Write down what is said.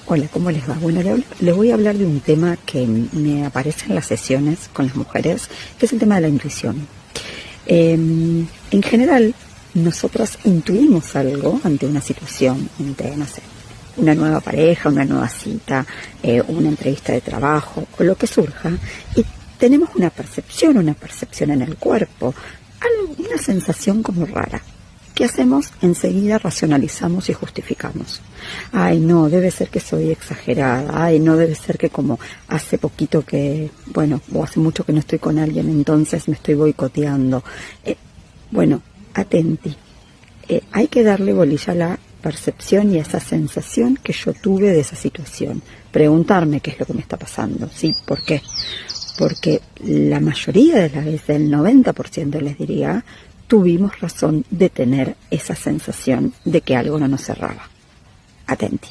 Hola, ¿cómo les va? Bueno, les voy a hablar de un tema que me aparece en las sesiones con las mujeres, que es el tema de la intuición. En general, nosotras intuimos algo ante una situación, ante, no sé, una nueva pareja, una nueva cita, una entrevista de trabajo, o lo que surja, y tenemos una percepción en el cuerpo, una sensación como rara. ¿Qué hacemos? Enseguida racionalizamos y justificamos. Ay, no, debe ser que soy exagerada. Ay, no, debe ser que como hace poquito que, bueno, o hace mucho que no estoy con alguien, entonces me estoy boicoteando. Bueno, atenti. Hay que darle bolilla a la percepción y a esa sensación que yo tuve de esa situación. Preguntarme qué es lo que me está pasando. ¿Sí? ¿Por qué? Porque la mayoría de las veces, el 90% les diría, tuvimos razón de tener esa sensación de que algo no nos cerraba. Atenti.